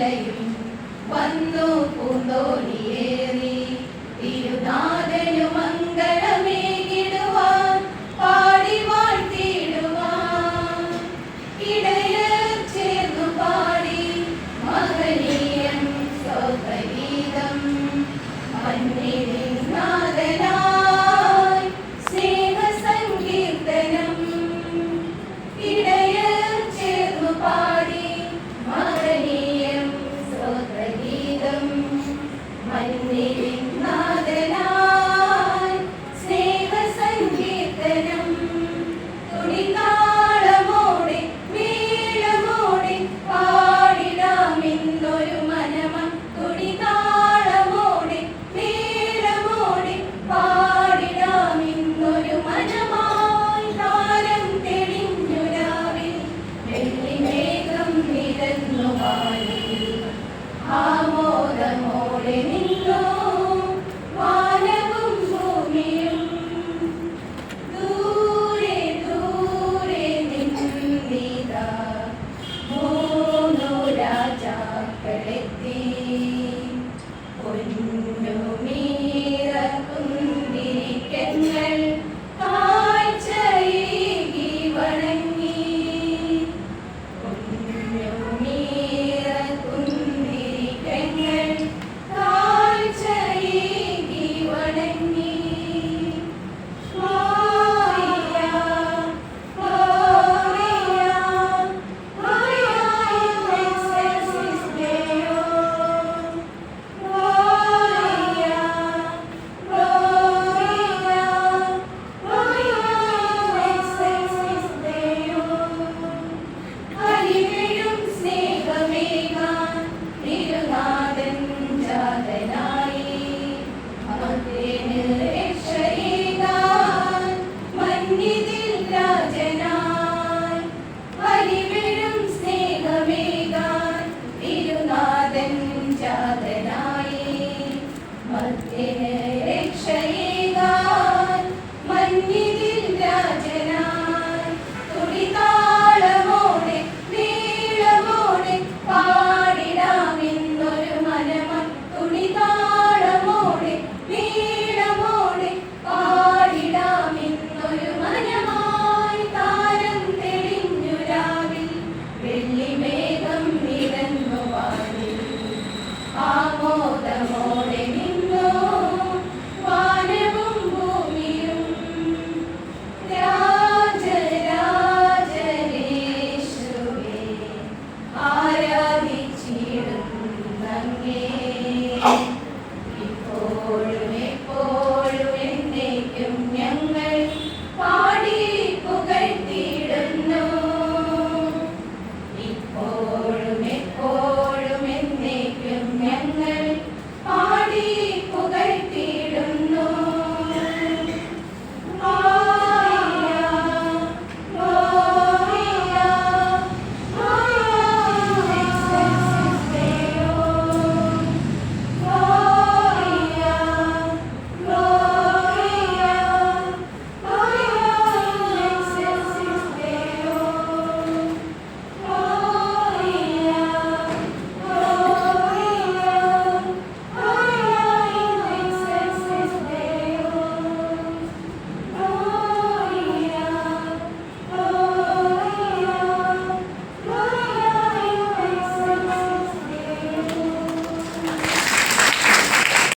മലയും വന്നു പൂന്തോണിയേറി തിരുനാഥനു മംഗളമേകിടുവാൻ പാടി വാഴ്ത്തിയിടുവാൻ ഇടയർ ചേർന്നു പാടി മഹനീയം സ്വഗീതം മന്നിനാഥനായി സ്നേഹസങ്കീർത്തനം ഇടയർ ചേർന്നു പാടി മഹനീയം സ്വഗീതം മന്നിനാഥനായി സ്നേഹസങ്കീർത്തനം തുടിതാളമോടെ മേളമോടെ പാടിടാമെന്നൊരു മനമം തുടിതാളമോടെ മേളമോടെ പാടിടാമെന്നൊരു മനമായി താരം തെളിഞ്ഞു രാവിൽ വെള്ളിമേഘം നിരന്നു വാനിൽ ആമോദമോടെ നിന്നു വാനവും ഭൂമിയും ദൂരെ ദൂരെ നിന്നിതാ മൂന്നു രാജാക്കളെത്തി പൊന്നുമീറക്കുന്തിരിക്കങ്ങൾ കാഴ്ചയേകി വണങ്ങി പൊന്നുമീറക്കുന്തിരിക്കങ്ങൾ കാഴ്ചയേകി വണങ്ങി ഹരിവരും സ്നേഹമേകാൻ തിരുനാഥൻ ജാതനായി അമർത്തേന് രക്ഷയേകാൻ മന്നിതിൽ രാജനായി ഹരിവരും സ്നേഹമേകാൻ തിരുനാഥൻ ജാതനായി മർത്തേന് രക്ഷയേകാൻ മന്നിതിൽ രാജനായി തുടിതാളമോടെ മേളമോടെ പാടിടാമെന്നൊരു മനമം തുടിതാളമോടെ മേളമോടെ പാടിടാമെന്നൊരു മനമായി താരം തെളിഞ്ഞു രാവിൽ വെള്ളിമേഘം നിരന്നു വാനിൽ ആമോദമോടെ നിന്നു വാനവും ഭൂമിയും രാജരാജനേശുവേ ആരാധിച്ചിടുന്നങ്ങേ